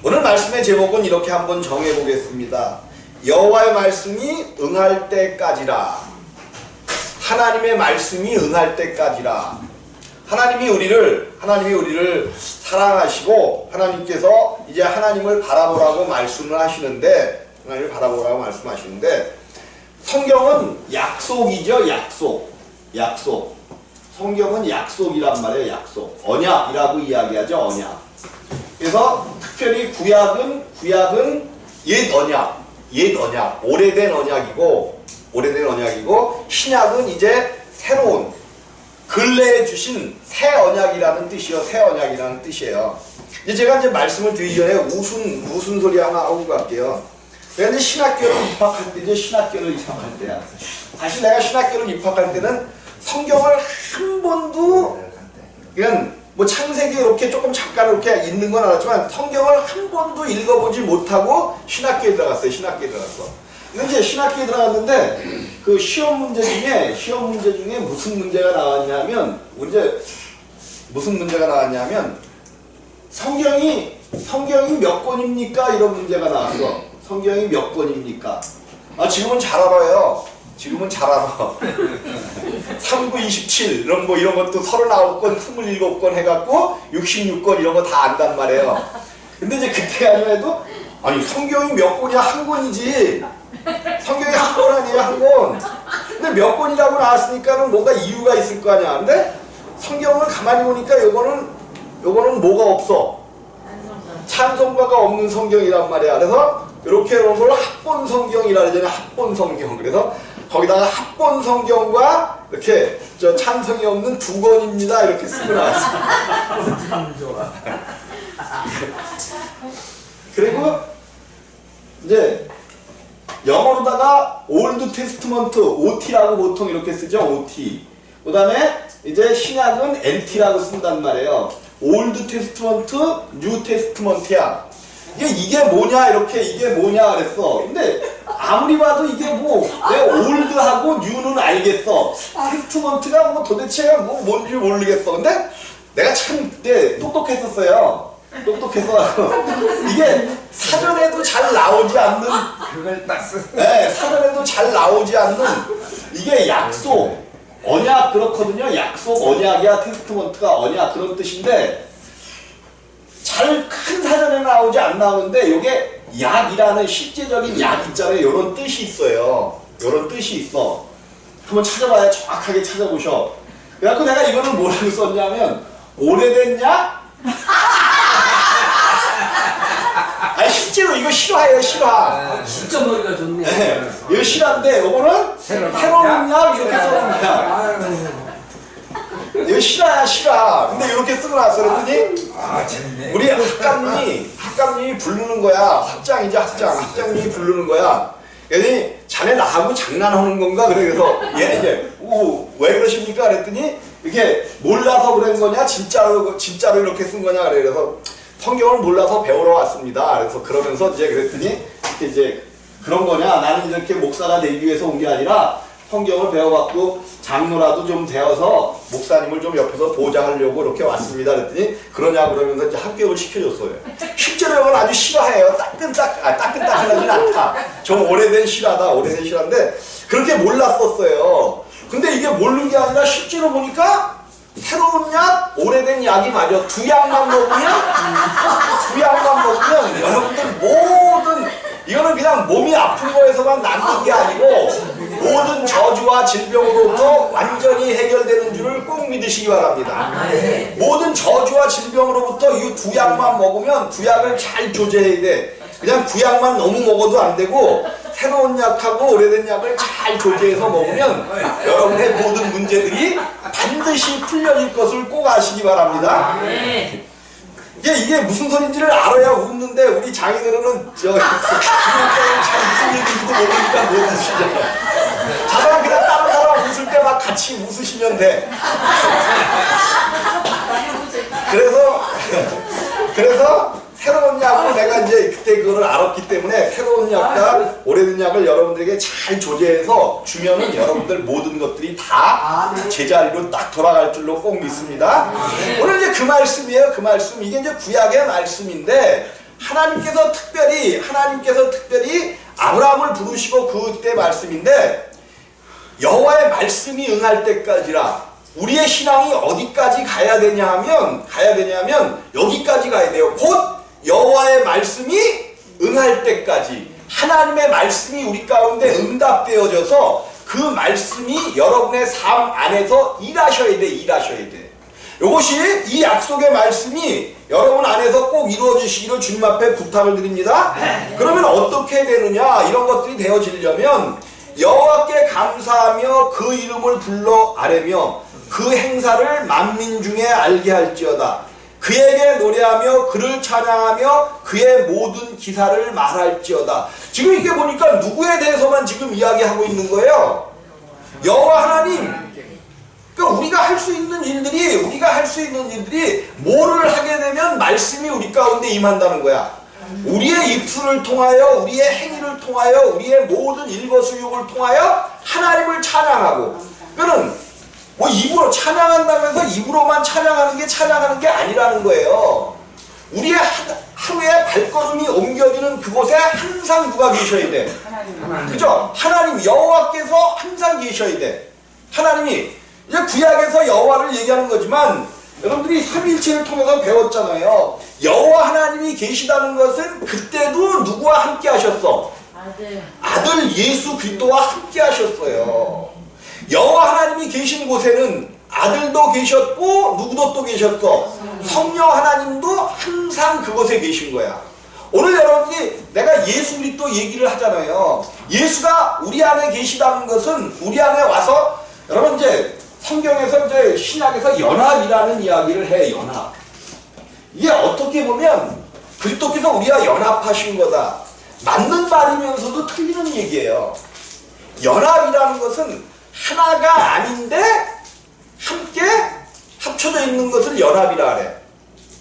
오늘 말씀의 제목은 이렇게 한번 정해보겠습니다. 여호와의 말씀이 응할 때까지라. 하나님의 말씀이 응할 때까지라. 하나님이 우리를 사랑하시고 하나님께서 이제 하나님을 바라보라고 말씀을 하시는데, 하나님을 바라보라고 말씀하시는데, 성경은 약속이죠. 약속. 성경은 약속이란 말이에요. 약속. 언약이라고 이야기하죠. 언약. 그래서 특별히 구약은 옛 언약, 오래된 언약이고 신약은 이제 새로운 근래에 주신 새 언약이라는 뜻이에요. 이제 제가 이제 말씀을 드리기 전에 무슨 소리 하나 하고 갈게요. 내가 이제 신학교를 입학할 때야. 사실 내가 신학교를 입학할 때는 성경을 한 번도 그냥 뭐 창세기 이렇게 조금 잠깐 이렇게 있는 건 알았지만 성경을 한 번도 읽어보지 못하고 신학교에 들어갔어요. 근데 이제 신학교에 들어갔는데 그 시험 문제 중에 무슨 문제가 나왔냐면 성경이 몇 권입니까? 이런 문제가 나왔어. 성경이 몇 권입니까? 지금은 잘 알아요. 3, 9, 27 이런 것도 39권, 27권 해갖고 66권 이런 거 다 안단 말이에요. 근데 이제 그때 아니어도 아니 성경이 몇 권이야? 한 권이지. 성경이 한 권 아니에요, 한 권. 근데 몇 권이라고 나왔으니까는 뭔가 이유가 있을 거 아니야. 근데 성경을 가만히 보니까 요거는 뭐가 없어. 찬송가가 없는 성경이란 말이야. 그래서 이렇게 이런 걸 합본 성경이라 그러잖아요. 합본 성경. 그래서 거기다가 합본 성경과 이렇게 찬성이 없는 2권입니다. 이렇게 쓰고 나왔어요. 그리고 이제 영어로다가 올드 테스트먼트 OT라고 보통 이렇게 쓰죠. OT. 그 다음에 이제 신약은 NT라고 쓴단 말이에요. 올드 테스트먼트, 뉴 테스트먼트야. 이게 뭐냐 그랬어. 근데 아무리 봐도 이게 내 올드하고 뉴는 알겠어. 테스트먼트가 도대체가 뭔지 모르겠어. 근데 내가 참 그때 똑똑했었어요. 이게 사전에도 잘 나오지 않는 그걸 딱 쓰. 네, 사전에도 잘 나오지 않는 이게 약속, 언약 그렇거든요. 약속, 언약이야. 테스트먼트가 언약 그런 뜻인데 잘 큰 사전에 나오지 안 나오는데 이게 약이라는 실제적인 약 있잖아요. 이런 뜻이 있어요. 한번 찾아봐야 정확하게 찾아보셔. 그래갖고 내가 이거를 뭐라고 썼냐면 오래된 약? 아니 실제로 이거 실화예요. 진짜 머리가 좋네. 네, 이거 실화인데 요거는 새로운 약 이렇게 써놓습니다. 이거 실화. 근데 이렇게 쓰고 나서 그랬더니 재밌네. 우리 학감님이 부르는 거야. 학장님이 부르는 거야. 그랬더니 자네 나하고 장난하는 건가? 그래서 얘는 이제 왜 그러십니까? 그랬더니 이게 몰라서 그런 거냐? 진짜로 이렇게 쓴 거냐? 그래서 성경을 몰라서 배우러 왔습니다. 그래서 그러면서 이제 그랬더니 이제 그런 거냐? 나는 이렇게 목사가 되기 위해서 온 게 아니라 성경을 배워갖고 장로라도 좀 되어서 목사님을 좀 옆에서 보좌하려고 이렇게 왔습니다. 그랬더니 그러냐 그러면서 이제 합격을 시켜줬어요. 실제로 이건 아주 실화예요. 따끈따끈하진 않다. 좀 오래된 실화인데 그렇게 몰랐었어요. 근데 이게 모르는 게 아니라 실제로 보니까 새로운 약, 오래된 약이 맞아. 두 약만 먹으면 여러분들 모든 이거는 그냥 몸이 아픈 거에서만 낫는 게 아니고 모든 저주와 질병으로부터 완전히 해결되는 줄을 꼭 믿으시기 바랍니다. 모든 저주와 질병으로부터 이 두 약만 먹으면 두 약을 잘 조제해야 돼. 그냥 구 약만 너무 먹어도 안 되고 새로운 약하고 오래된 약을 잘 조제해서 먹으면 여러분의 모든 문제들이 반드시 풀려질 것을 꼭 아시기 바랍니다. 이게 무슨 소린지를 알아야 웃는데 우리 장인어른은 잘 무슨 얘기인지도 모르니까 못 웃으시죠. 자다가 그냥 다른 사람 웃을 때 막 같이 웃으시면 돼. 그래서 새로운 약을 내가 이제 그때 그거를 알았기 때문에 새로운 약과 오래된 약을 여러분들에게 잘 조제해서 주면은 여러분들 모든 것들이 다 제자리로 딱 돌아갈 줄로 꼭 믿습니다. 오늘 이제 그 말씀이에요. 그 말씀. 이게 이제 구약의 말씀인데 하나님께서 특별히 아브라함을 부르시고 그때 말씀인데 여호와의 말씀이 응할 때까지라. 우리의 신앙이 어디까지 가야 되냐면 여기까지 가야 돼요. 곧 여호와의 말씀이 응할 때까지. 하나님의 말씀이 우리 가운데 응답되어져서 그 말씀이 여러분의 삶 안에서 일하셔야 돼. 이것이 이 약속의 말씀이 여러분 안에서 꼭 이루어지시기를 주님 앞에 부탁을 드립니다. 그러면 어떻게 되느냐? 이런 것들이 되어지려면 여호와께 감사하며 그 이름을 불러 아뢰며 그 행사를 만민 중에 알게 할지어다. 그에게 노래하며 그를 찬양하며 그의 모든 기사를 말할지어다. 지금 이게 보니까 누구에 대해서만 지금 이야기하고 있는 거예요? 여호와 하나님. 그러니까 우리가 할 수 있는 일들이 뭐를 하게 되면 말씀이 우리 가운데 임한다는 거야. 우리의 입술을 통하여, 우리의 행위를 통하여, 우리의 모든 일거수욕을 통하여 하나님을 찬양하고. 그는 뭐 입으로 찬양한다면서 입으로만 찬양하는 게 아니라는 거예요. 우리의 하루에 발걸음이 옮겨지는 그곳에 항상 누가 계셔야 돼? 그죠? 하나님, 여호와께서 항상 계셔야 돼. 하나님이 이제 구약에서 여호와를 얘기하는 거지만 여러분들이 삼위일체를 통해서 배웠잖아요. 여호와 하나님이 계시다는 것은 그때도 누구와 함께 하셨어? 아들 예수 그리스도와 함께 하셨어요. 여호와 하나님이 계신 곳에는 아들도 계셨고 누구도 또 계셨어? 성령 하나님도 항상 그곳에 계신 거야. 오늘 여러분이 내가 예수 그리스도 얘기를 하잖아요. 예수가 우리 안에 계시다는 것은 우리 안에 와서 여러분 이제 성경에서 이제 신약에서 연합이라는 이야기를 해. 연합. 이게 어떻게 보면 그리스도께서 우리와 연합하신 거다. 맞는 말이면서도 틀리는 얘기예요. 연합이라는 것은 하나가 아닌데 함께 합쳐져 있는 것을 연합이라 그래.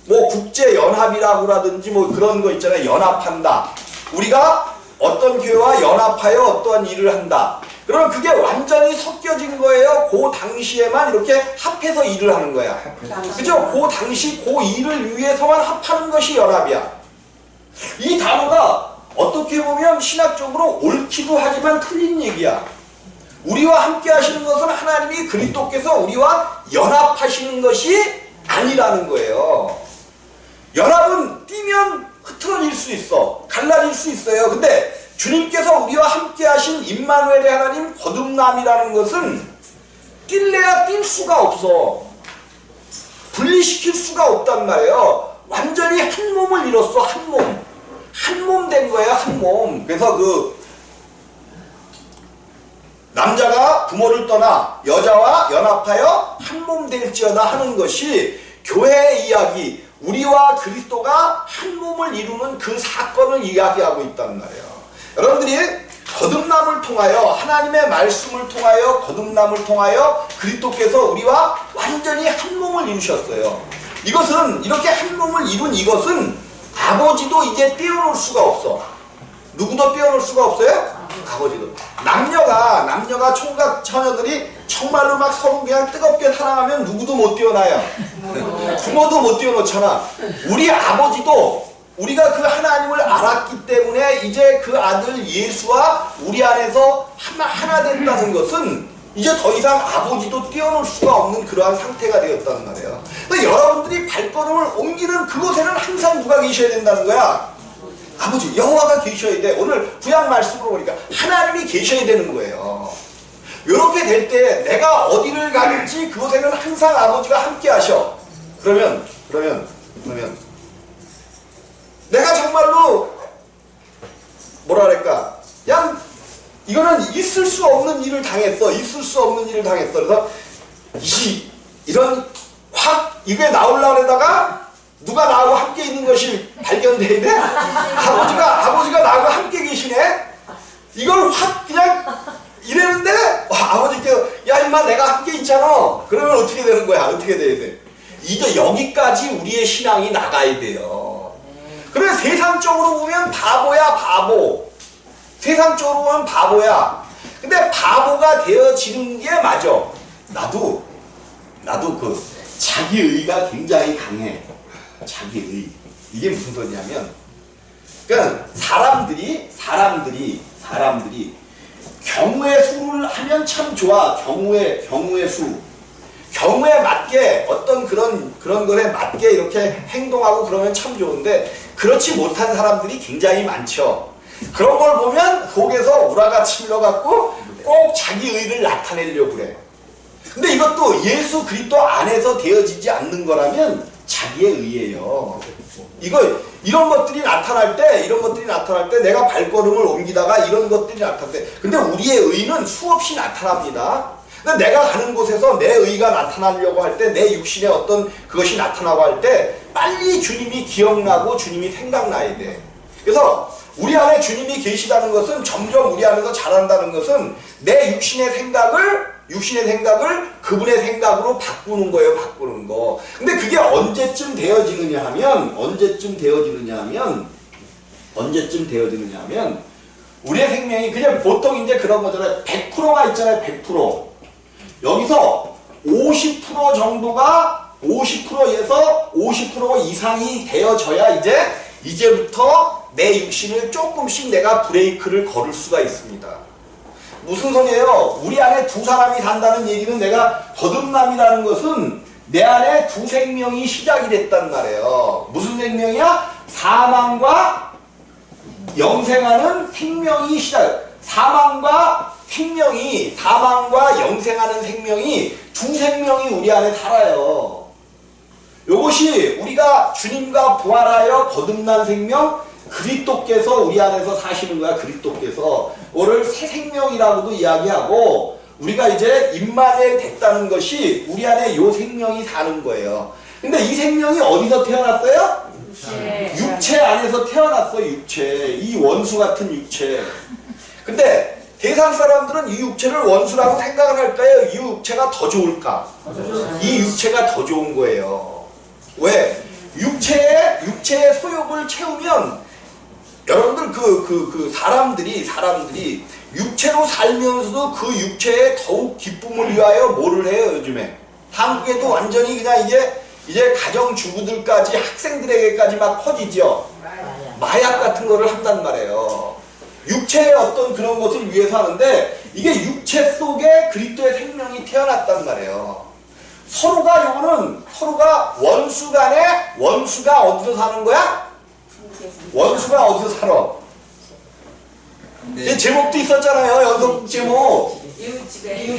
뭐 국제연합이라고라든지 뭐 그런 거 있잖아요. 연합한다. 우리가 어떤 교회와 연합하여 어떠한 일을 한다. 그러면 그게 완전히 섞여진 거예요. 그 당시에만 이렇게 합해서 일을 하는 거야. 그죠? 그 당시 그 일을 위해서만 합하는 것이 연합이야. 이 단어가 어떻게 보면 신학적으로 옳기도 하지만 틀린 얘기야. 우리와 함께 하시는 것은 하나님이 그리스도께서 우리와 연합하시는 것이 아니라는 거예요. 연합은 뛰면 흐트러질 수 있어. 갈라질 수 있어요. 근데 주님께서 우리와 함께 하신 임마누엘의 하나님 거듭남이라는 것은 뛸래야 뛸 수가 없어. 분리시킬 수가 없단 말이에요. 완전히 한 몸을 이뤘어. 한 몸. 한 몸 된 거예요. 한 몸. 그래서 그 남자가 부모를 떠나 여자와 연합하여 한 몸 될지어다 하는 것이 교회의 이야기, 우리와 그리스도가 한 몸을 이루는 그 사건을 이야기하고 있단 말이에요. 여러분들이 거듭남을 통하여, 하나님의 말씀을 통하여, 거듭남을 통하여 그리스도께서 우리와 완전히 한 몸을 이루셨어요. 이것은, 이렇게 한 몸을 이룬 이것은 아버지도 이제 떼어놓을 수가 없어. 누구도 떼어놓을 수가 없어요? 아버지도. 남녀가 총각 처녀들이 정말로 막 서로 그냥 뜨겁게 사랑하면 누구도 못 떼어놔요. 부모도 못 떼어놓잖아. 우리 아버지도 우리가 그 하나님을 알았기 때문에 이제 그 아들 예수와 우리 안에서 하나 된다는 것은 이제 더 이상 아버지도 떼어놓을 수가 없는 그러한 상태가 되었다는 말이에요. 그러니까 여러분들이 발걸음을 옮기는 그곳에는 항상 누가 계셔야 된다는 거야? 아버지, 여호와가 계셔야 돼. 오늘 구약 말씀으로 보니까 하나님이 계셔야 되는 거예요. 이렇게 될 때 내가 어디를 가든지 그곳에는 항상 아버지가 함께 하셔. 그러면 내가 정말로 뭐랄까 그냥 이거는 있을 수 없는 일을 당했어. 그래서 이런 확 이게 나오려다가 누가 나하고 함께 있는 것이 발견돼야 돼? 아버지가 나하고 함께 계시네? 이걸 확 그냥 이랬는데 아버지께서 야 임마 내가 함께 있잖아. 그러면 어떻게 되는 거야? 어떻게 돼야 돼? 이제 여기까지 우리의 신앙이 나가야 돼요. 그래 세상적으로 보면 바보야 바보. 세상적으로 보면 바보야. 근데 바보가 되어지는 게 맞아. 나도 그 자기의가 굉장히 강해. 자기의. 이게 무슨 소리냐면 그러니까 사람들이 경우의 수를 하면 참 좋아. 경우의 수. 경우에 맞게 어떤 그런 것에 맞게 이렇게 행동하고 그러면 참 좋은데 그렇지 못한 사람들이 굉장히 많죠. 그런 걸 보면 속에서 우라가 치밀어갖고 꼭 자기 의를 나타내려고 그래. 근데 이것도 예수 그리스도 안에서 되어지지 않는 거라면 자기의 의예요. 이런 것들이 나타날 때 내가 발걸음을 옮기다가 이런 것들이 나타날 때 근데 우리의 의는 수없이 나타납니다. 근데 내가 가는 곳에서 내 의가 나타나려고 할 때 내 육신의 어떤 그것이 나타나고 할 때 빨리 주님이 기억나고 주님이 생각나야 돼. 그래서 우리 안에 주님이 계시다는 것은 점점 우리 안에서 자란다는 것은 내 육신의 생각을 그분의 생각으로 바꾸는 거예요. 바꾸는 거. 근데 그게 언제쯤 되어지느냐 하면 우리의 생명이 그냥 보통 이제 그런 거잖아요. 100%가 있잖아요. 100%. 여기서 50% 정도가 50%에서 50% 이상이 되어져야 이제부터 내 육신을 조금씩 내가 브레이크를 걸을 수가 있습니다. 무슨 소리예요? 우리 안에 두 사람이 산다는 얘기는 내가 거듭남이라는 것은 내 안에 두 생명이 시작이 됐단 말이에요. 무슨 생명이야? 사망과 영생하는 생명이 사망과 영생하는 생명이 두 생명이 우리 안에 살아요. 이것이 우리가 주님과 부활하여 거듭난 생명 그리스도께서 우리 안에서 사시는 거야. 그리스도께서 오늘 새 생명이라고도 이야기하고 우리가 이제 임마누엘 됐다는 것이 우리 안에 요 생명이 사는 거예요. 근데 이 생명이 어디서 태어났어요? 육체 안에서 태어났어. 이 원수 같은 육체. 근데 세상 사람들은 이 육체를 원수라고 생각을 할까요? 이 육체가 더 좋을까? 이 육체가 더 좋은 거예요. 왜? 육체의 소욕을 채우면 여러분들 사람들이 육체로 살면서도 그 육체에 더욱 기쁨을 위하여 뭐를 해요? 요즘에 한국에도 완전히 그냥 이제 가정주부들까지 학생들에게까지 막 퍼지죠. 마약 같은 거를 한단 말이에요. 육체의 어떤 그런 것을 위해서 하는데 이게 육체 속에 그리스도의 생명이 태어났단 말이에요. 서로가 원수 간에 원수가 어디서 사는 거야? 원수가 어디서 살아? 네. 제목도 있었잖아요. 연속 제목. 이웃집에.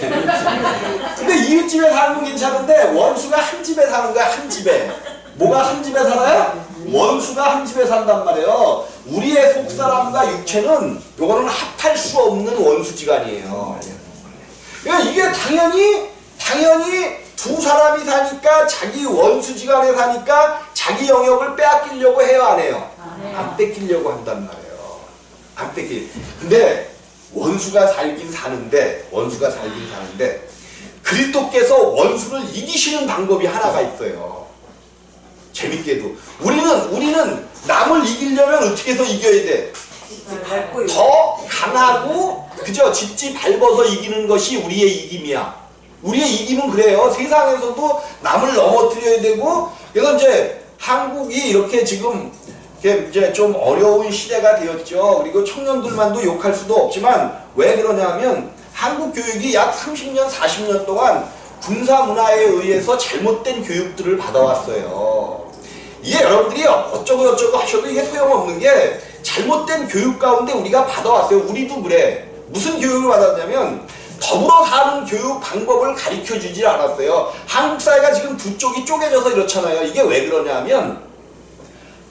근데 이웃집에 사는 건 괜찮은데 원수가 한 집에 사는 거야. 한 집에. 뭐가 한 집에 살아요? 원수가 한 집에 산단 말이에요. 우리의 속사람과 육체는 요거는 합할 수 없는 원수지간이에요. 그러니까 이게 당연히 두 사람이 사니까 자기 원수지간에 사니까 자기 영역을 빼앗기려고 해요, 안 해요? 안 뺏기려고 한단 말이에요. 안 뺏기. 근데 원수가 살긴 사는데 그리스도께서 원수를 이기시는 방법이 하나가 있어요. 재밌게도 우리는 남을 이기려면 어떻게 해서 이겨야 돼? 더 강하고 그죠? 짓지 밟아서 이기는 것이 우리의 이김이야. 우리의 이김은 그래요. 세상에서도 남을 넘어뜨려야 되고 그래서 이제 한국이 이렇게 지금 이제 좀 어려운 시대가 되었죠. 그리고 청년들만도 욕할 수도 없지만 왜 그러냐면 한국 교육이 약 30년, 40년 동안 군사 문화에 의해서 잘못된 교육들을 받아왔어요. 이게 여러분들이 어쩌고 하셔도 이게 소용없는 게 잘못된 교육 가운데 우리가 받아왔어요. 우리도 그래. 무슨 교육을 받았냐면 더불어 사는 교육 방법을 가르쳐주지 않았어요. 한국 사회가 지금 두 쪽이 쪼개져서 이렇잖아요. 이게 왜 그러냐면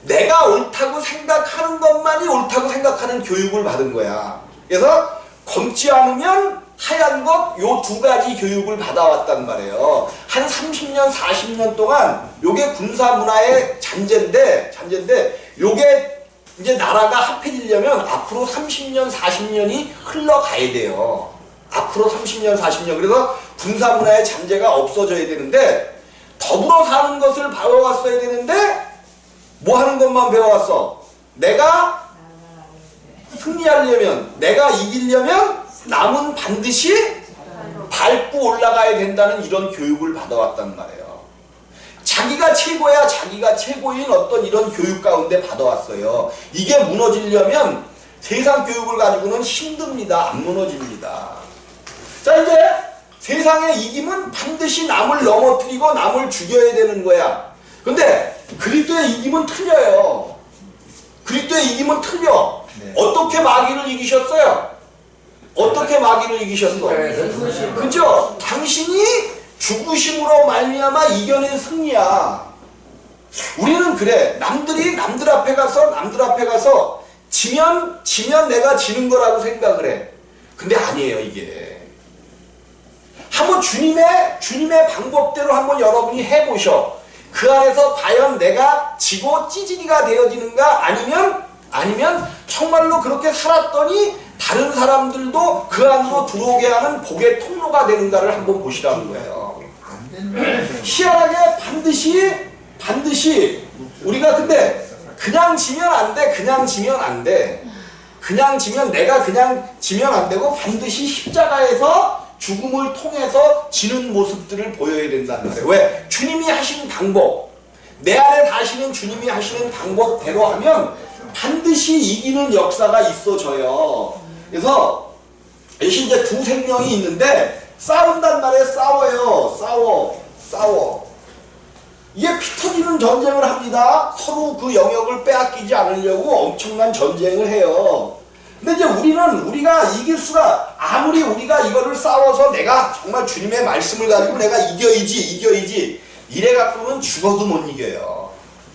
내가 옳다고 생각하는 것만이 옳다고 생각하는 교육을 받은 거야. 그래서 검지 않으면 하얀 것 요 두 가지 교육을 받아왔단 말이에요. 한 30년, 40년 동안 요게 군사 문화의 잔재인데 요게 이제 나라가 합해지려면 앞으로 30년, 40년이 흘러가야 돼요. 앞으로 30년, 40년. 그래서 군사 문화의 잔재가 없어져야 되는데 더불어 사는 것을 배워왔어야 되는데 뭐 하는 것만 배워왔어? 내가 승리하려면, 내가 이기려면 남은 반드시 밟고 올라가야 된다는 이런 교육을 받아왔단 말이에요. 자기가 최고야, 자기가 최고인 어떤 이런 교육 가운데 받아왔어요. 이게 무너지려면 세상 교육을 가지고는 힘듭니다. 안 무너집니다. 자, 이제 세상의 이김은 반드시 남을 넘어뜨리고 남을 죽여야 되는 거야. 근데 그리스도의 이김은 틀려요. 그리스도의 이김은 틀려. 네. 어떻게 마귀를 이기셨어요? 어떻게 마귀를 이기셨어? 그죠? 당신이 죽으심으로 말미암아 이겨낸 승리야. 우리는 그래. 남들 앞에 가서 지면 내가 지는 거라고 생각을 해. 근데 아니에요, 이게. 한번 주님의 방법대로 한번 여러분이 해보셔. 그 안에서 과연 내가 지고 찌질이가 되어지는가? 아니면 정말로 그렇게 살았더니 다른 사람들도 그 안으로 들어오게 하는 복의 통로가 되는가를 한번 보시라는 거예요. 희한하게 반드시 우리가 근데 그냥 지면 안 돼. 그냥 지면 내가 그냥 지면 안 되고 반드시 십자가에서 죽음을 통해서 지는 모습들을 보여야 된다는 거예요. 왜? 주님이 하신 방법, 내 안에 다시는 주님이 하시는 방법대로 하면 반드시 이기는 역사가 있어져요. 그래서 이제 두 생명이 있는데 싸운단 말이에요. 싸워. 이게 피 터지는 전쟁을 합니다. 서로 그 영역을 빼앗기지 않으려고 엄청난 전쟁을 해요. 근데 이제 우리가 이길 수가, 아무리 우리가 이거를 싸워서 내가 정말 주님의 말씀을 가지고 내가 이겨야지 이래 갖고는 죽어도 못 이겨요.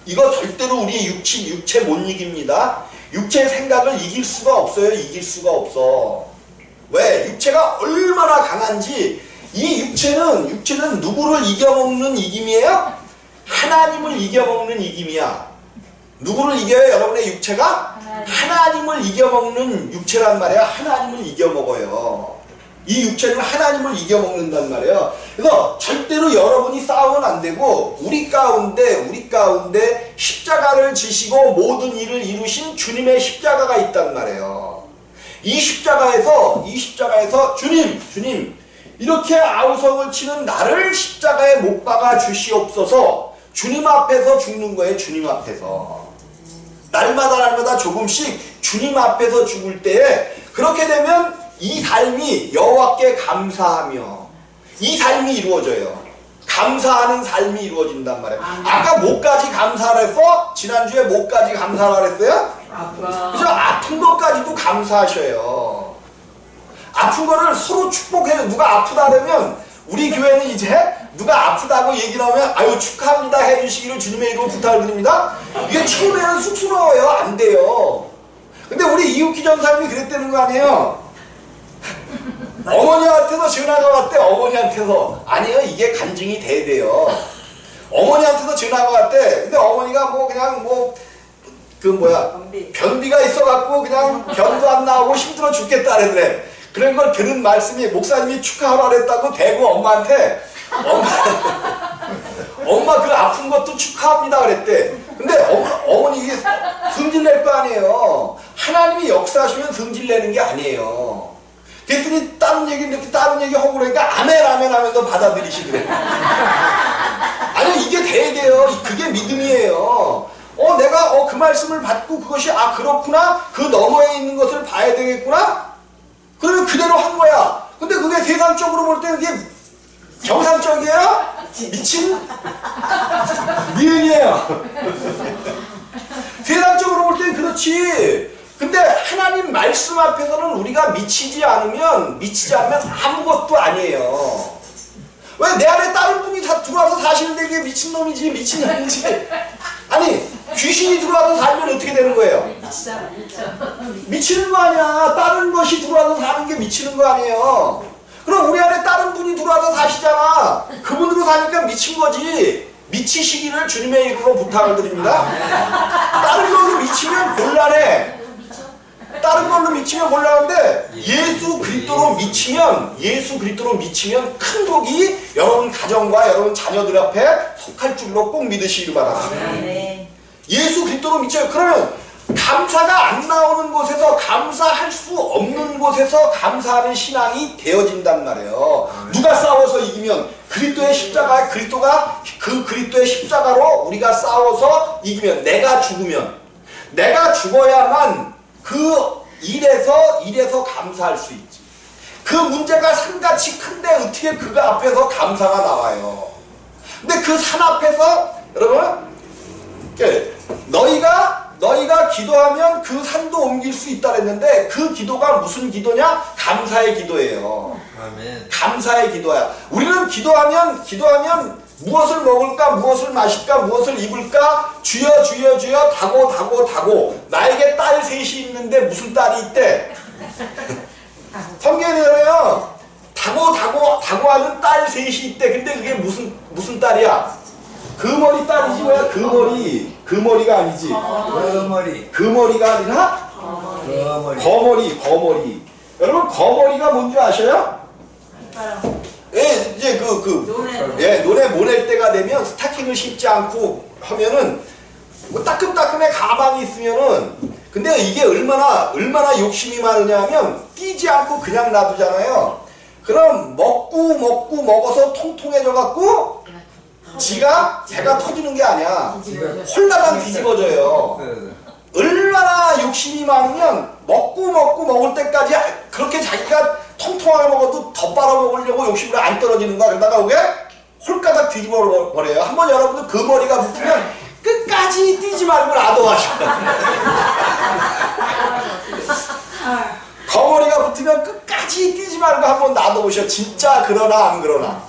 이거 절대로 우리의 육체 못 이깁니다. 육체의 생각을 이길 수가 없어. 왜? 육체가 얼마나 강한지. 이 육체는 누구를 이겨먹는 이김이에요? 하나님을 이겨먹는 이김이야. 누구를 이겨요? 여러분의 육체가? 하나님을 이겨먹는 육체란 말이야. 하나님을 이겨먹어요. 이 육체는 하나님을 이겨먹는단 말이에요. 그래서 절대로 여러분이 싸우면 안 되고 우리 가운데 십자가를 지시고 모든 일을 이루신 주님의 십자가가 있단 말이에요. 이 십자가에서 주님 이렇게 아우성을 치는 나를 십자가에 못 박아 주시옵소서. 주님 앞에서 죽는 거예요. 주님 앞에서. 날마다 조금씩 주님 앞에서 죽을 때에 그렇게 되면 이 삶이 여호와께 감사하며 이 삶이 이루어져요. 감사하는 삶이 이루어진단 말이에요. 아까 뭐까지 감사를 했어? 지난주에 뭐까지 감사를 했어요? 그죠? 아픈 것까지도 감사하셔요. 아픈 거를 서로 축복해요. 누가 아프다 그러면 우리 교회는 이제 누가 아프다고 얘기 나오면 아유 축하합니다 해주시기를 주님의 이름으로 부탁을 드립니다. 이게 처음에는 쑥스러워요. 안 돼요. 근데 우리 이웃기 전사님이 그랬다는 거 아니에요? 어머니한테서 전화가 왔대. 어머니한테서 아니에요. 이게 간증이 돼요. 어머니한테서 전화가 왔대. 근데 어머니가 뭐 그냥 변비가 있어갖고 그냥 변도 안 나오고 힘들어 죽겠다 그러더래. 그런 걸 들은 말씀이 목사님이 축하하라 그랬다고 대고 엄마한테 엄마 그 아픈 것도 축하합니다 그랬대. 근데 어머니 이게 성질 낼 거 아니에요. 하나님이 역사하시면 성질 내는 게 아니에요. 그랬더니 다른 얘기 하고 그러니까 아멘 하면서 받아들이시더래. 아니 이게 돼요. 그게 믿음이에요. 내가 그 말씀을 받고 그것이 그렇구나. 그 너머에 있는 것을 봐야 되겠구나. 그러면 그대로 한 거야. 근데 그게 세상적으로 볼 때는 그게 정상적이에요? 미친? 미은이에요. 세상적으로 볼 때는 그렇지. 근데 하나님 말씀 앞에서는 우리가 미치지 않으면 아무것도 아니에요. 왜 내 안에 다른 분이 다 들어와서 사시는데 이게 미친놈이지 미친년이지. 아니 귀신이 들어와서 살면 어떻게 되는 거예요? 미치는 거 아니야. 다른 것이 들어와서 사는 게 미치는 거 아니에요. 그럼 우리 안에 다른 분이 들어와서 사시잖아. 그분으로 사니까 미친 거지. 미치시기를 주님의 이름으로 부탁을 드립니다. 다른 걸로 미치면 곤란해. 다른 걸로 미치면 곤란한데 예수 그리스도로 미치면 큰 복이 여러분 가정과 여러분 자녀들 앞에 속할 줄로 꼭 믿으시기 바랍니다. 예수 그리스도로 미쳐요. 그러면 감사가 안 나오는 곳에서 감사할 수 없는 곳에서 감사하는 신앙이 되어진단 말이에요. 누가 싸워서 이기면 그리스도의 십자가, 그리스도의 십자가로 우리가 싸워서 이기면, 내가 죽으면, 내가 죽어야만 그 일에서 감사할 수 있지. 그 문제가 산같이 큰데 어떻게 그거 앞에서 감사가 나와요. 근데 그 산 앞에서 여러분, 너희가 기도하면 그 산도 옮길 수 있다 그랬는데 그 기도가 무슨 기도냐? 감사의 기도예요. 아멘. 감사의 기도야. 우리는 기도하면 무엇을 먹을까, 무엇을 마실까, 무엇을 입을까, 주여 주여 주여, 다고 나에게 딸 셋이 있는데 무슨 딸이 있대? 성경에 되잖아요. 다고 하는 딸 셋이 있대. 근데 그게 무슨 딸이야? 그 머리 딸이지 뭐야? 그 머리가 아니지. 거머리. 그 머리가 아니라 거머리. 여러분, 거머리가 뭔지 아셔요? 예, 이제 노래 보낼 때가 되면 스타킹을 신지 않고 하면은 뭐 따끔따끔해 가방이 있으면은, 근데 이게 얼마나 욕심이 많으냐면 뛰지 않고 그냥 놔두잖아요. 그럼 먹어서 통통해져 갖고 배가 터지는 게 아니야. 홀라당 뒤집어져요. 얼마나 욕심이 많으면 먹을 때까지 그렇게 자기가 통통하게 먹어도 더 빨아먹으려고 욕심을 안 떨어지는 거야. 그러다가 그게 홀가닥 뒤집어버려요. 한번 여러분들 그 머리가 붙으면 끝까지 뛰지 말고 놔둬하셔. 거머리가 붙으면 끝까지 뛰지 말고 한번 놔둬보셔. 진짜 그러나 안 그러나.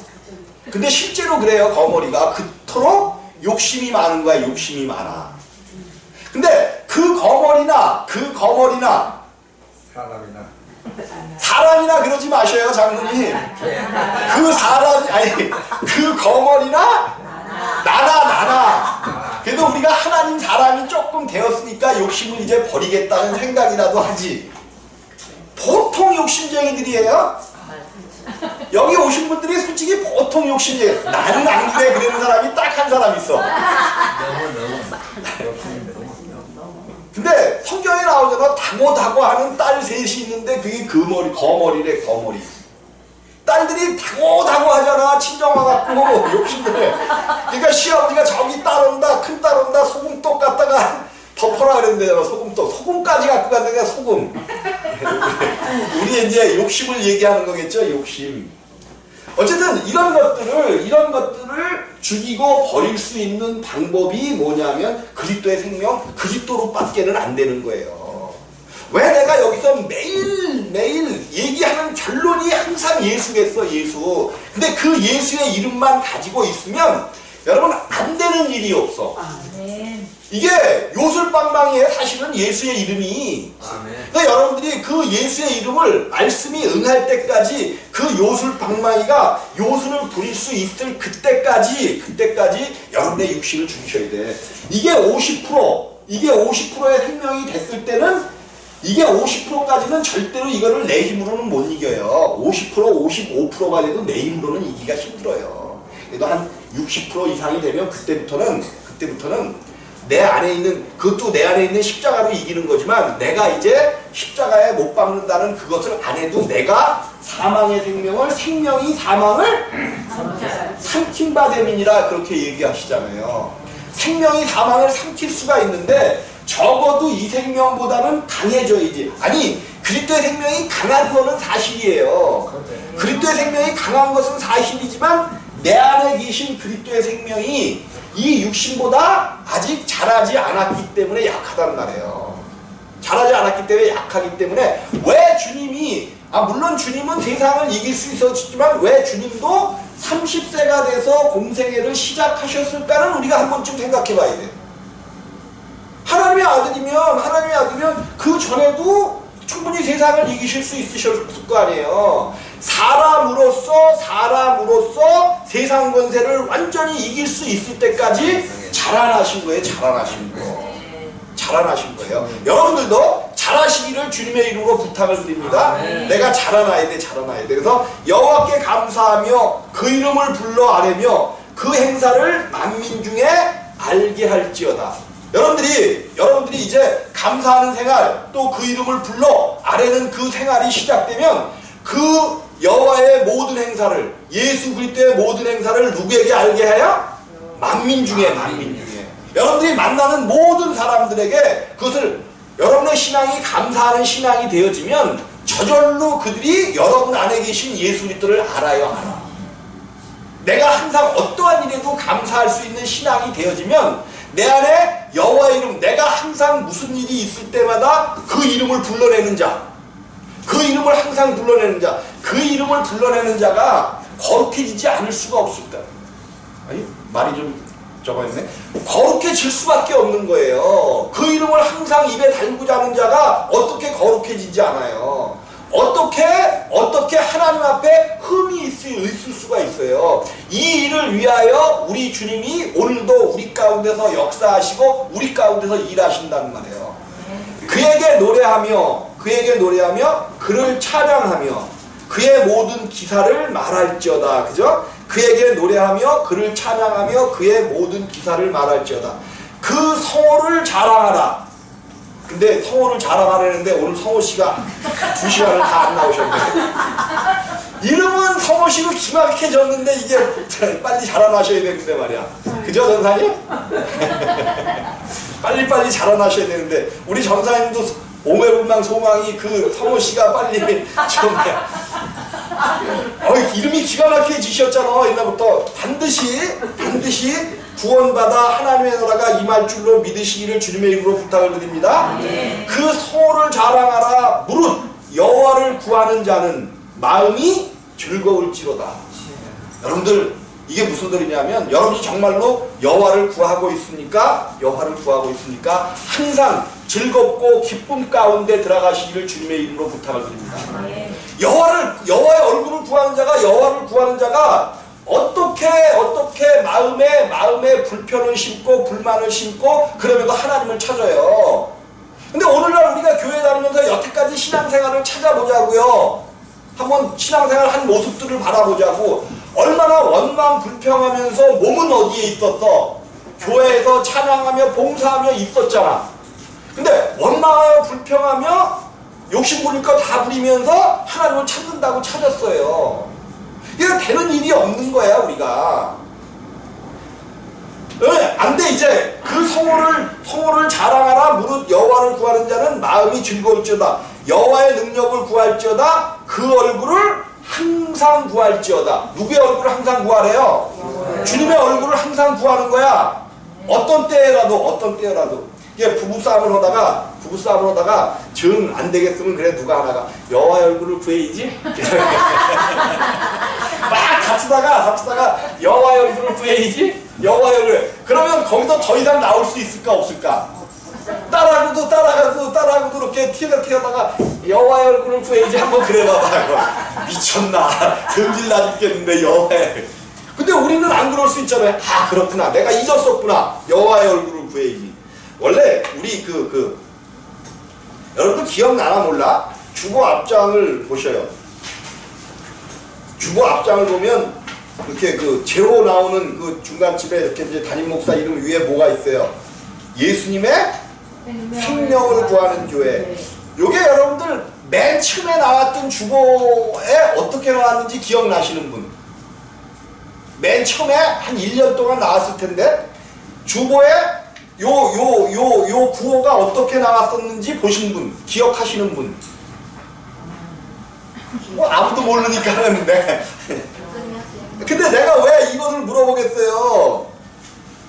근데 실제로 그래요. 거머리가 그토록 욕심이 많은 거야. 욕심이 많아. 근데 그 거머리나 사람이나 그러지 마셔요, 장모님. 그 거머리나 나나. 그래도 우리가 하나님 사람이 조금 되었으니까 욕심을 이제 버리겠다는 생각이라도 하지. 보통 욕심쟁이들이에요. 여기 오신 분들이 솔직히 보통 욕심쟁이. 나는 안 그래 그러는 사람이 딱 한 사람 있어. 근데 성경에 나오잖아. 다고 하는 딸 셋이 있는데 그게 거머리래. 딸들이 다고 하잖아. 친정와 갖고 욕심내. 그러니까 시아버지가 저기 딸 온다, 큰 딸 온다, 소금떡 갖다가 덮어라 그랬는데 소금까지 갖고 갔는데 소금. 우리 이제 욕심을 얘기하는 거겠죠. 욕심. 어쨌든 이런 것들을 죽이고 버릴 수 있는 방법이 뭐냐면 그리스도의 생명, 그리스도로밖에는 안 되는 거예요. 왜 내가 여기서 매일 얘기하는 결론이 항상 예수겠어, 예수. 근데 그 예수의 이름만 가지고 있으면 여러분 안 되는 일이 없어. 이게 요술방망이에 사실은 예수의 이름이. 그러니까 여러분들이 그 예수의 이름을 말씀이 응할 때까지 그 요술방망이가 요술을 부릴 수 있을 그때까지 여러분의 육신을 죽이셔야 돼. 이게 50%의 생명이 됐을 때는 이게 50%까지는 절대로 이거를 내 힘으로는 못 이겨요. 50%, 55%가 돼도 내 힘으로는 이기기가 힘들어요. 그래도 한 60% 이상이 되면 그때부터는 내 안에 있는 십자가로 이기는 거지만 내가 이제 십자가에 못 박는다는 그것을 안 해도 내가 생명이 사망을 삼킨 바 됨이니라 그렇게 얘기하시잖아요. 생명이 사망을 삼킬 수가 있는데 적어도 이 생명보다는 강해져야지. 아니, 그리스도의 생명이 강한 거는 사실이에요. 그리스도의 생명이 강한 것은 사실이지만 내 안에 계신 그리스도의 생명이 이 육신보다 아직 자라지 않았기 때문에 약하단 말이에요. 자라지 않았기 때문에 약하기 때문에 왜 주님이 물론 주님은 세상을 이길 수 있었지만 왜 주님도 30세가 돼서 공생애를 시작하셨을까는 우리가 한 번쯤 생각해 봐야 돼요. 하나님의 아들이면 그 전에도 충분히 세상을 이기실 수 있으셨을 거 아니에요. 사람으로서 세상 권세를 완전히 이길 수 있을 때까지 자라나신 거예요. 자라나신 거예요. 여러분들도 잘하시기를 주님의 이름으로 부탁을 드립니다. 내가 자라나야 돼. 그래서 여호와께 감사하며 그 이름을 불러 아뢰며 그 행사를 만민 중에 알게 할지어다. 여러분들이 이제 감사하는 생활, 또 그 이름을 불러 아래는 그 생활이 시작되면 그 여호와의 모든 행사를, 예수 그리스도의 모든 행사를 누구에게 알게 해야? 만민 중에. 여러분들이 만나는 모든 사람들에게 그것을, 여러분의 신앙이 감사하는 신앙이 되어지면 저절로 그들이 여러분 안에 계신 예수 그리스도를 알아. 내가 항상 어떠한 일에도 감사할 수 있는 신앙이 되어지면 내 안에 여호와의 이름, 내가 항상 무슨 일이 있을 때마다 그 이름을 불러내는 자, 그 이름을 항상 불러내는 자, 그 이름을 불러내는 자가 거룩해지지 않을 수가 없습니다. 아니, 말이 좀 저거 했네. 거룩해질 수밖에 없는 거예요. 그 이름을 항상 입에 달고자 하는 자가 어떻게 거룩해지지 않아요. 어떻게 하나님 앞에 흠이 있을 수가 있어요. 이 일을 위하여 우리 주님이 오늘도 우리 가운데서 역사하시고 우리 가운데서 일하신다는 말이에요. 그에게 노래하며 그를 찬양하며 그의 모든 기사를 말할지어다. 그죠? 그에게 노래하며 그를 찬양하며 그의 모든 기사를 말할지어다. 그 성호를 자랑하라. 근데 성호를 자랑하려는데 오늘 성호씨가 2시간을 다 안 나오셨네. 이름은 성호씨로 기막혀졌는데 이게 빨리 자라나셔야 되는데 말이야. 그죠, 전사님? 빨리 자라나셔야 되는데 우리 전사님도 오매불망 소망이 그 성호씨가 빨리 좀 이름이 기가 막혀지셨잖아. 옛날부터 반드시 구원받아 하나님의 나라가 임할 줄로 믿으시기를 주님의 이름으로 부탁을 드립니다. 그 성호를 자랑하라. 무릇 여호와를 구하는 자는 마음이 즐거울지로다. 여러분들, 이게 무슨 소리냐면 여러분이 정말로 여호와를 구하고 있습니까? 항상 즐겁고 기쁨 가운데 들어가시기를 주님의 이름으로 부탁을 드립니다. 여호와의 얼굴을 구하는 자가 어떻게 마음에 불편을 심고 불만을 심고 그러면서 하나님을 찾아요. 근데 오늘날 우리가 교회 다니면서 여태까지 신앙생활을 찾아보자고요. 한번 신앙생활 한 모습들을 바라보자고. 얼마나 원망 불평하면서 몸은 어디에 있었어? 교회에서 찬양하며 봉사하며 있었잖아. 근데 원망하며 불평하며 욕심부릴 거 다 부리면서 하나님을 찾는다고 찾았어요. 이거 되는 일이 없는 거야, 우리가. 안 돼. 이제 그 성호를 자랑하라. 무릇 여호와를 구하는 자는 마음이 즐거울지어다. 여호와의 능력을 구할지어다. 그 얼굴을 항상 구할지어다. 누구의 얼굴을 항상 구하래요? 주님의 얼굴을 항상 구하는 거야. 어떤 때라도. 이게 부부싸움을 하다가 정 안 되겠으면 그래 누가 하나가 여호와의 얼굴을 구해야지. 막 다투다가 여호와의 얼굴을 구해야지. 여호와의 얼굴. 그러면 거기서 더 이상 나올 수 있을까 없을까? 따라가고 이렇게 튀어다가 여호와의 얼굴을 구해야지 한번 그래봐봐. 미쳤나? 성질 나 죽겠는데 여호와의. 근데 우리는 안 그럴 수 있잖아요. 아, 그렇구나. 내가 잊었었구나. 여호와의 얼굴을 구해야지. 원래 우리 여러분들 기억나나 몰라? 주보 앞장을 보셔요. 주보 앞장을 보면 이렇게 제호 나오는 그 중간집에 이렇게 이제 담임 목사 이름 위에 뭐가 있어요? 예수님의 생명을 구하는 교회. 요게 여러분들 맨 처음에 나왔던 주보에 어떻게 나왔는지 기억나시는 분? 맨 처음에 한 1년 동안 나왔을 텐데 주보에 요 구호가 어떻게 나왔었는지 보신 분, 기억하시는 분? 뭐 아무도 모르니까 하는데. 근데 내가 왜 이것을 물어보겠어요?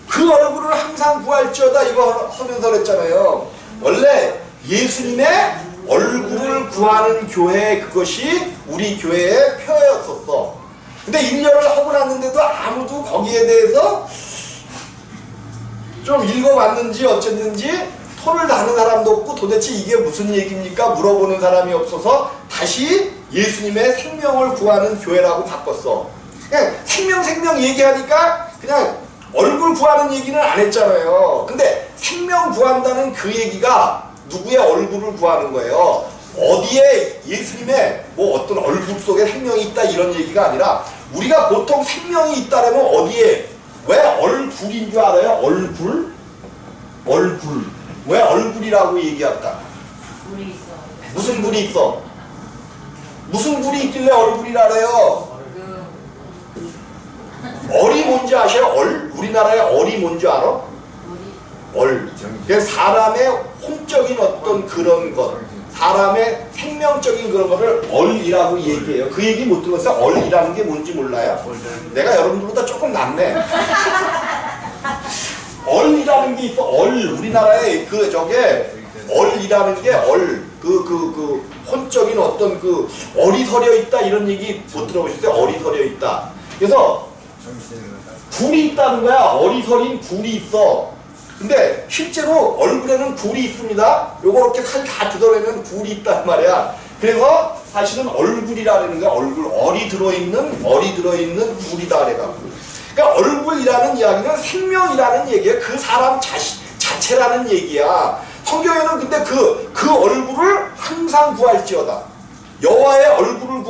그 얼굴을 항상 구할지어다 이거 하면서 그랬잖아요. 원래 예수님의 얼굴을 구하는 교회, 그것이 우리 교회의 표였었어. 근데 1년을 하고 났는데도 아무도 거기에 대해서 좀 읽어봤는지 어쨌는지 토를 다는 사람도 없고 도대체 이게 무슨 얘기입니까? 물어보는 사람이 없어서 다시 예수님의 생명을 구하는 교회라고 바꿨어. 그냥 생명 얘기하니까 그냥 얼굴 구하는 얘기는 안 했잖아요. 근데 생명 구한다는 그 얘기가 누구의 얼굴을 구하는 거예요. 어디에 예수님의 뭐 어떤 얼굴 속에 생명이 있다 이런 얘기가 아니라 우리가 보통 생명이 있다라면 어디에, 왜 얼굴인 줄 알아요? 얼굴? 얼굴. 왜 얼굴이라고 얘기할까? 물이 있어. 무슨 굴이 있어? 무슨 굴이 있길래 얼굴이라래요? 얼이 뭔지 아셔요? 얼? 우리나라에 얼이 뭔지 알아? 얼. 그게 사람의 혼적인 어떤 그런 것, 사람의 생명적인 그런 것을 얼이라고 얘기해요. 그 얘기 못 들었어요? 얼이라는 게 뭔지 몰라요? 내가 여러분들보다 조금 낫네. 얼이라는 게 있어. 얼. 우리나라에 그 저게 얼이라는 게 그 혼적인 어떤 그 얼이 서려 있다 이런 얘기 못 들어보셨어요? 얼이 서려 있다. 그래서 굴이 있다는 거야. 얼이 서린 굴이 있어. 근데 실제로 얼굴에는 굴이 있습니다. 요거 이렇게 살 다 뜯어내면 굴이 있단 말이야. 그래서 사실은 얼굴이라는 거야. 얼굴. 얼이 들어있는 굴이다 그래가지고. 그러니까 얼굴이라는 이야기는 생명이라는 얘기야. 그 사람 자체라는 얘기야. 성경에는 근데 그 얼굴을 항상 구할지어다. 여호와의 얼굴을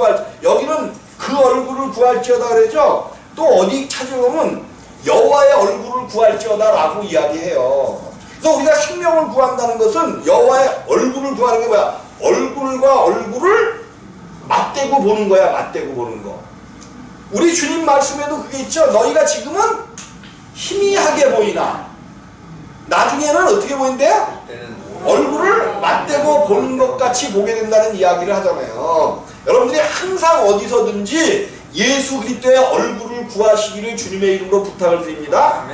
여기는 그 얼굴을 구할지어다 그러죠. 또 어디 찾아보면 여호와의 얼굴을 구할지어다 라고 이야기해요. 그래서 우리가 생명을 구한다는 것은 여호와의 얼굴을 구하는 게 뭐야? 얼굴과 얼굴을 맞대고 보는 거야. 맞대고 보는 거. 우리 주님 말씀에도 그게 있죠. 너희가 지금은 희미하게 보이나 나중에는 어떻게 보인대요? 얼굴을 맞대고 보는 것 같이 보게 된다는 이야기를 하잖아요. 여러분들이 항상 어디서든지 예수 그리스도의 얼굴을 구하시기를 주님의 이름으로 부탁을 드립니다.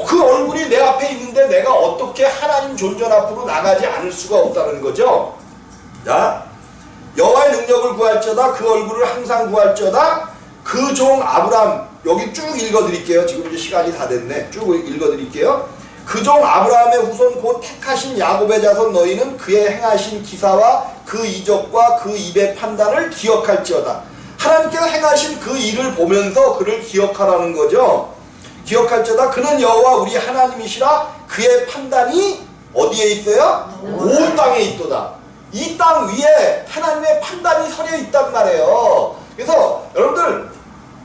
그 얼굴이 내 앞에 있는데 내가 어떻게 하나님 존전 앞으로 나가지 않을 수가 없다는 거죠. 자, 여호와의 능력을 구할지어다. 그 얼굴을 항상 구할지어다. 그 종 아브라함. 여기 쭉 읽어드릴게요. 지금 이제 시간이 다 됐네. 쭉 읽어드릴게요. 그 종 아브라함의 후손 곧 택하신 야곱의 자손 너희는 그의 행하신 기사와 그 이적과 그 입의 판단을 기억할지어다. 하나님께서 행하신 그 일을 보면서 그를 기억하라는 거죠. 기억할지어다. 그는 여호와 우리 하나님이시라. 그의 판단이 어디에 있어요? 온 땅에 있도다. 이 땅 위에 하나님의 판단이 서려 있단 말이에요. 그래서 여러분들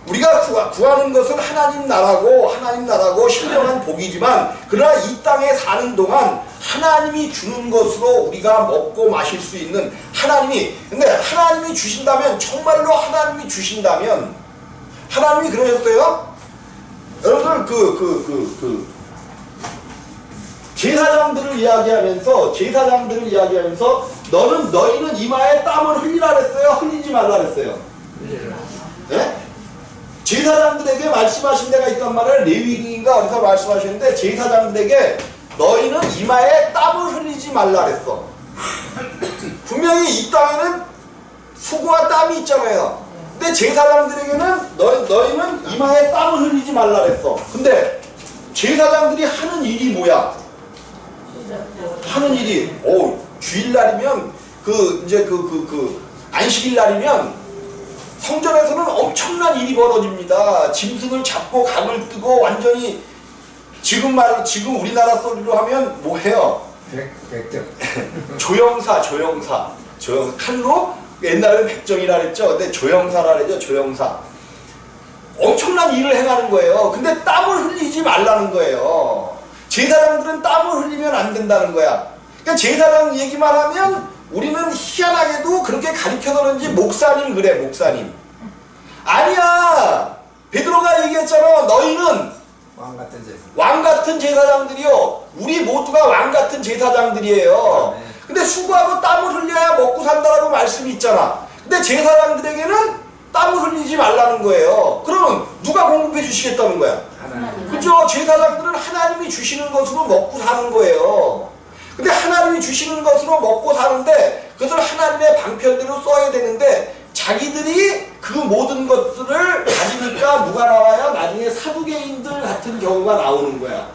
우리가 구하는 것은 하나님 나라고 신령한 복이지만 그러나 이 땅에 사는 동안 하나님이 주는 것으로 우리가 먹고 마실 수 있는 근데 하나님이 주신다면 정말로 하나님이 주신다면 하나님이 그러셨어요? 여러분들 제사장들을 이야기하면서 너희는 이마에 땀을 흘리라 그랬어요? 흘리지 말라 그랬어요? 네? 제사장들에게 말씀하신 데가 있단 말이에요. 레위기인가 어디서 말씀하셨는데 제사장들에게 너희는 이마에 땀을 흘리지 말라 그랬어. 분명히 이 땅에는 수고와 땀이 있잖아요. 근데 제사장들에게는 너희는 이마에 땀을 흘리지 말라 그랬어. 근데 제사장들이 하는 일이 뭐야? 하는 일이 주일날이면 안식일 날이면 성전에서는 엄청난 일이 벌어집니다. 짐승을 잡고 각을 뜨고 완전히 지금 우리나라 소리로 하면 뭐 해요? 조영사. 칼로 옛날에는 백정이라 그랬죠. 근데 조영사라 그러죠. 조영사. 엄청난 일을 행하는 거예요. 근데 땀을 흘리지 말라는 거예요. 제사장들은 땀을 흘리면 안 된다는 거야. 그러니까 제사장 얘기만 하면 우리는 희한하게도 그렇게 가르쳐서는지 목사님 그래. 목사님 아니야. 베드로가 얘기했잖아. 너희는 왕같은 제사장들이요. 우리 모두가 왕같은 제사장들이에요. 근데 수고하고 땀을 흘려야 먹고 산다라고 말씀이 있잖아. 근데 제사장들에게는 땀을 흘리지 말라는 거예요. 그럼 누가 공급해 주시겠다는 거야? 그죠? 제사장들은 하나님이 주시는 것으로 먹고 사는 거예요. 근데 하나님이 주시는 것으로 먹고 사는데 그것을 하나님의 방편대로 써야 되는데 자기들이 그 모든 것들을 가지니까 누가 나와요? 나중에 사두개인들 같은 경우가 나오는 거야.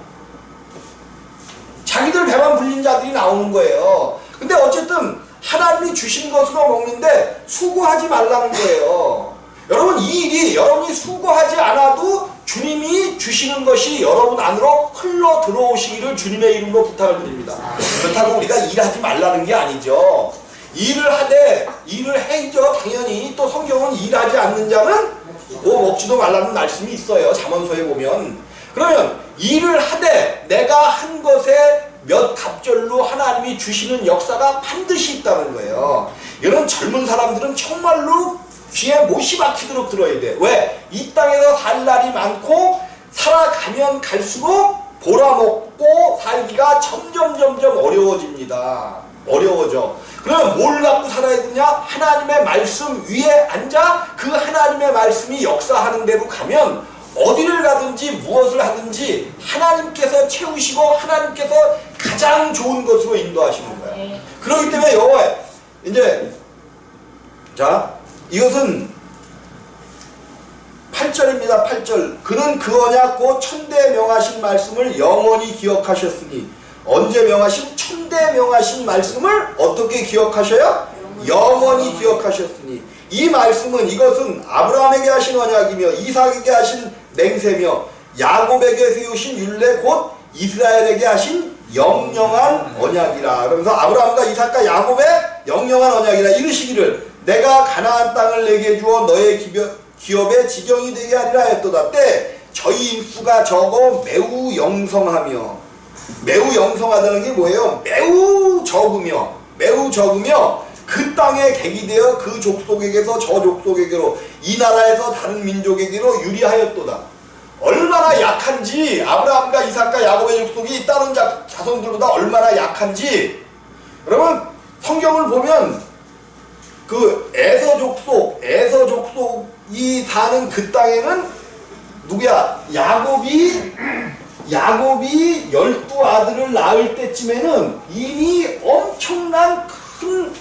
자기들 배만 불린 자들이 나오는 거예요. 근데 어쨌든 하나님이 주신 것으로 먹는데 수고하지 말라는 거예요. 여러분 이 일이 여러분이 수고하지 않아도 주님이 주시는 것이 여러분 안으로 흘러 들어오시기를 주님의 이름으로 부탁을 드립니다. 그렇다고 우리가 일하지 말라는 게 아니죠. 일을 해야죠. 당연히. 또 성경은 일하지 않는 자는 먹지도 말라는 말씀이 있어요. 잠언서에 보면. 그러면 일을 하되 내가 한 것에 몇 갑절로 하나님이 주시는 역사가 반드시 있다는 거예요. 이런 젊은 사람들은 정말로 귀에 못이 박히도록 들어야 돼. 왜? 이 땅에서 살 날이 많고 살아가면 갈수록 벌어먹고 살기가 점점 어려워집니다. 어려워져. 그러면 뭘 갖고 살아야 되냐? 하나님의 말씀 위에 앉아 그 하나님의 말씀이 역사하는 대로 가면 어디를 가든지 무엇을 하든지 하나님께서 채우시고 하나님께서 가장 좋은 것으로 인도하시는 거야. 그렇기 때문에 여호와 이제 자 이것은 8절입니다. 8절. 그는 그 언약 곧 천대 명하신 말씀을 영원히 기억하셨으니 언제 명하신? 천대 명하신 말씀을 어떻게 기억하셔요? 영원히 기억하셨으니 이 말씀은 이것은 아브라함에게 하신 언약이며 이삭에게 하신 맹세며 야곱에게 세우신 율례 곧 이스라엘에게 하신 영영한 언약이라. 그러면서 아브라함과 이삭과 야곱의 영영한 언약이라 이르시기를 내가 가나안 땅을 내게 주어 너의 기업의 지경이 되게 하리라 했도다. 때 저희 인수가 적어 매우 영성하며 매우 영성하다는 게 뭐예요? 매우 적으며 그 땅에 객이 되어 그 족속에게서 저 족속에게로 이 나라에서 다른 민족에게로 유리하였도다. 얼마나 약한지 아브라함과 이삭과 야곱의 족속이 다른 자손들보다 얼마나 약한지 여러분 성경을 보면 그 에서 족속이 사는 그 땅에는 누구야? 야곱이 12아들을 낳을 때쯤에는 이미 엄청난 큰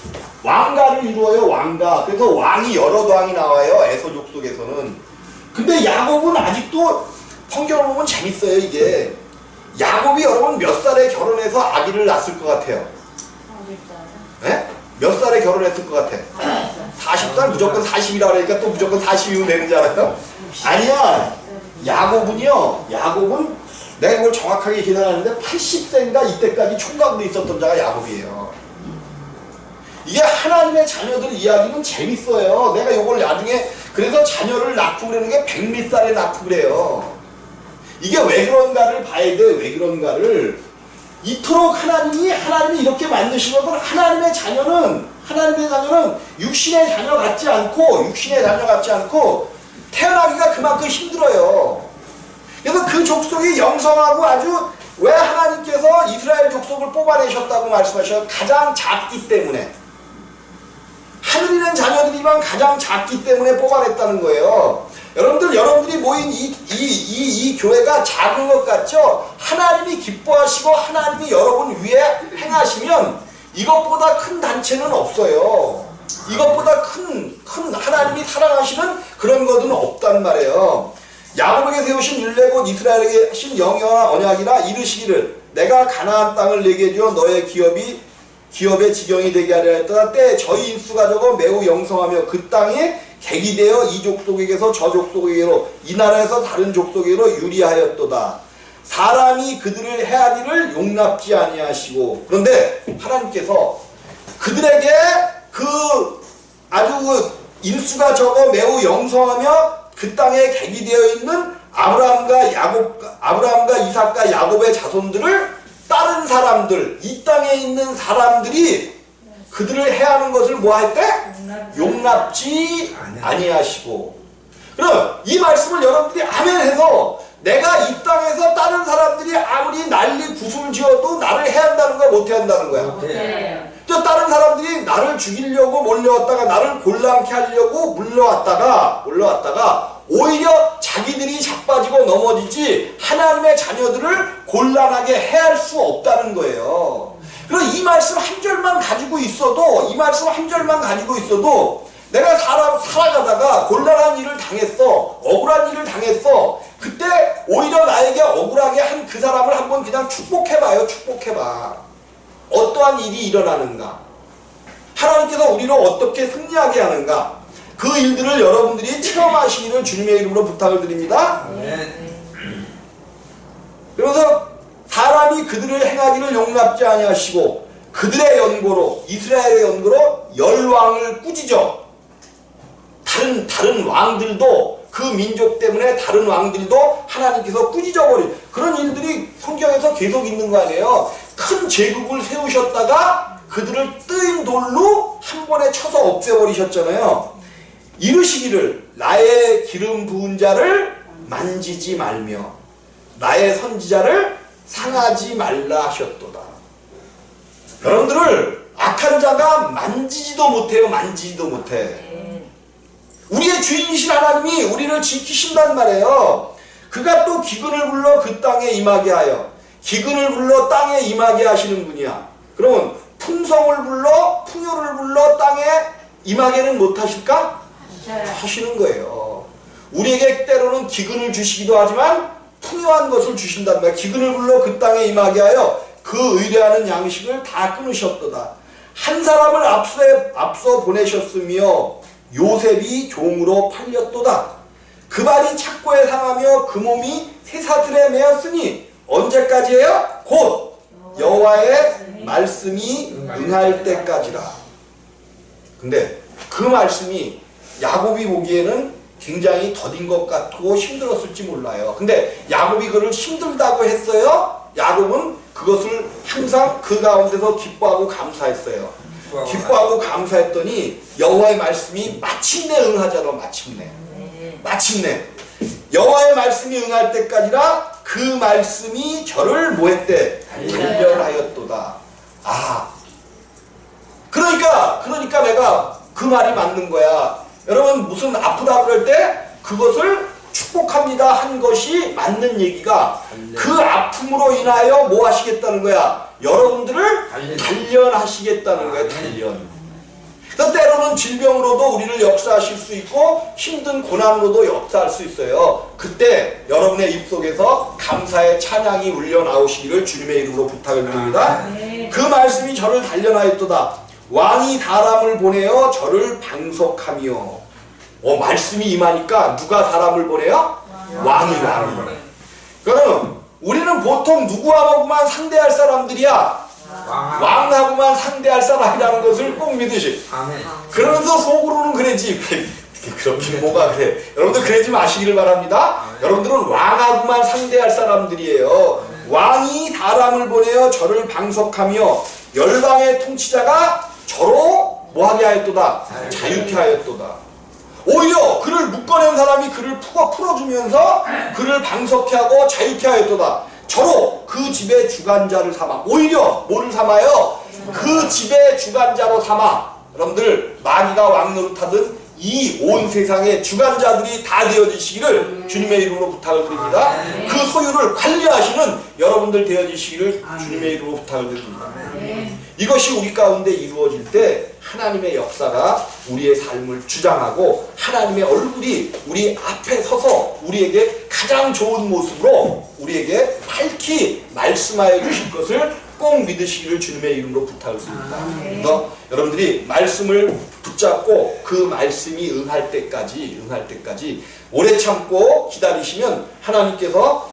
왕가를 이루어요. 왕가. 그래서 왕이 여러 왕이 나와요. 에서 족속에서는. 근데 야곱은 아직도 성경을 보면 재밌어요. 이게 야곱이 여러분 몇 살에 결혼해서 아기를 낳았을 것 같아요? 네? 몇 살에 결혼했을 것 같아? 40살? 무조건 40이라 그러니까 또 무조건 40이면 되는 줄 알아요? 아니야. 야곱은 내가 그걸 정확하게 기억하는데 80세인가 이때까지 총각으로 있었던 자가 야곱이에요. 이게 하나님의 자녀들 이야기는 재밌어요. 내가 이걸 나중에 그래서 자녀를 낳고 그러는 게 100몇 살에 낳고 그래요. 이게 왜 그런가를 봐야 돼. 왜 그런가를. 이토록 하나님이 이렇게 만드신 것은 하나님의 자녀는 육신의 자녀 같지 않고 태어나기가 그만큼 힘들어요. 그래서 그 족속이 영성하고 아주 왜 하나님께서 이스라엘 족속을 뽑아내셨다고 말씀하셔요? 가장 작기 때문에. 하늘 있는 자녀들이만 가장 작기 때문에 뽑아냈다는 거예요. 여러분들이 모인 이 교회가 작은 것 같죠? 하나님이 기뻐하시고 하나님이 여러분 위에 행하시면 이것보다 큰 단체는 없어요. 이것보다 큰 하나님이 사랑하시는 그런 것은 없단 말이에요. 야곱에게 세우신 율례 곧 이스라엘에게 하신 영영한 언약이라 이르시기를 내가 가나안 땅을 내게 주어 너의 기업의 지경이 되게 하려 했더라. 때 저희 인수가 적어 매우 영성하며 그 땅에 객이 되어 이 족속에게서 저 족속에게로 이 나라에서 다른 족속에게로 유리하였도다. 사람이 그들을 헤아리를 용납지 아니하시고. 그런데 하나님께서 그들에게 아주 인수가 적어 매우 영성하며 그 땅에 객이 되어 있는 아브라함과 이삭과 야곱의 자손들을 다른 사람들, 이 땅에 있는 사람들이 그들을 해하는 것을 뭐 할 때? 용납지 아니하시고. 그럼 이 말씀을 여러분들이 아멘해서 내가 이 땅에서 다른 사람들이 아무리 난리 구슬 지어도 나를 해한다는 거야, 못 해한다는 거야? 저 다른 사람들이 나를 죽이려고 몰려왔다가 나를 곤란케 하려고 물러왔다가 오히려 자기들이 자빠지고 넘어지지 하나님의 자녀들을 곤란하게 해할 수 없다는 거예요. 그럼 이 말씀 한 절만 가지고 있어도 내가 살아가다가 곤란한 일을 당했어, 억울한 일을 당했어. 그때 오히려 나에게 억울하게 한 그 사람을 한번 그냥 축복해봐요. 축복해봐. 어떠한 일이 일어나는가? 하나님께서 우리를 어떻게 승리하게 하는가? 그 일들을 여러분들이 체험하시기를 주님의 이름으로 부탁을 드립니다. 그래서 사람이 그들을 행하기를 용납지 아니하시고 그들의 연고로 이스라엘의 연고로 열왕을 꾸짖어. 다른 왕들도 그 민족 때문에 다른 왕들도 하나님께서 꾸짖어버린 그런 일들이 성경에서 계속 있는 거 아니에요. 큰 제국을 세우셨다가 그들을 뜨인 돌로 한 번에 쳐서 없애버리셨잖아요. 이르시기를 나의 기름 부은 자를 만지지 말며 나의 선지자를 상하지 말라 하셨도다. 여러분들을 악한 자가 만지지도 못해요. 만지지도 못해. 우리의 주인이신 하나님이 우리를 지키신단 말이에요. 그가 또 기근을 불러 그 땅에 임하게 하여, 기근을 불러 땅에 임하게 하시는 분이야. 그러면 풍성을 불러, 풍요를 불러 땅에 임하게는 못하실까? 하시는 거예요. 우리에게 때로는 기근을 주시기도 하지만 풍요한 것을 주신단 말이에요. 기근을 불러 그 땅에 임하게 하여 그 의뢰하는 양식을 다 끊으셨도다. 한 사람을 앞서 보내셨으며 요셉이 종으로 팔렸도다. 그 발이 착고에 상하며 그 몸이 쇠사슬에 매였으니 언제까지예요? 곧 여호와의 말씀이 응할 때까지라. 근데 그 말씀이 야곱이 보기에는 굉장히 더딘 것 같고 힘들었을지 몰라요. 근데 야곱이 그를 힘들다고 했어요. 야곱은 그것을 항상 그 가운데서 기뻐하고 감사했어요. 기뻐하고 감사했더니 여호와의 말씀이 마침내 응하자로 마침내 여호와의 말씀이 응할 때까지라 그 말씀이 저를 뭐했대? 단련하였도다. 그러니까 내가 그 말이 맞는 거야. 여러분 무슨 아프다 그럴 때 그것을 축복합니다 한 것이 맞는 얘기가 그 아픔으로 인하여 뭐 하시겠다는 거야? 여러분들을 단련하시겠다는 거야. 단련. 그래서 때로는 질병으로도 우리를 역사하실 수 있고 힘든 고난으로도 역사할 수 있어요. 그때 여러분의 입속에서 감사의 찬양이 울려 나오시기를 주님의 이름으로 부탁을 드립니다. 그 말씀이 저를 단련하였도다. 왕이 사람을 보내어 저를 방석하며. 말씀이 임하니까 누가 사람을 보내요? 왕이. 그럼 우리는 보통 누구하고만 상대할 사람들이야? 왕하고만 상대할 사람이라는 것을 꼭 믿으시. 그러면서 속으로는 그러지. 그렇게 뭐가 그래. 여러분들 그러지 마시기를 바랍니다. 여러분들은 왕하고만 상대할 사람들이에요. 왕이 사람을 보내어 저를 방석하며 열방의 통치자가 저로 뭐하게 하였도다? 자유케 하였도다. 오히려 그를 묶어낸 사람이 그를 풀어주면서 그를 방석케 하고 자유케 하였도다. 저로 그 집의 주관자를 삼아. 오히려 뭐를 삼아요? 그 집의 주관자로 삼아. 여러분들 마귀가 왕노릇하던 이 온 세상의 주관자들이 다 되어지시기를 주님의 이름으로 부탁을 드립니다. 그 소유를 관리하시는 여러분들 되어지시기를 주님의 이름으로 부탁을 드립니다. 이것이 우리 가운데 이루어질 때 하나님의 역사가 우리의 삶을 주장하고 하나님의 얼굴이 우리 앞에 서서 우리에게 가장 좋은 모습으로 우리에게 밝히 말씀하여 주실 것을 꼭 믿으시기를 주님의 이름으로 부탁을 드립니다. 그래서 여러분들이 말씀을 붙잡고 그 말씀이 응할 때까지 오래 참고 기다리시면 하나님께서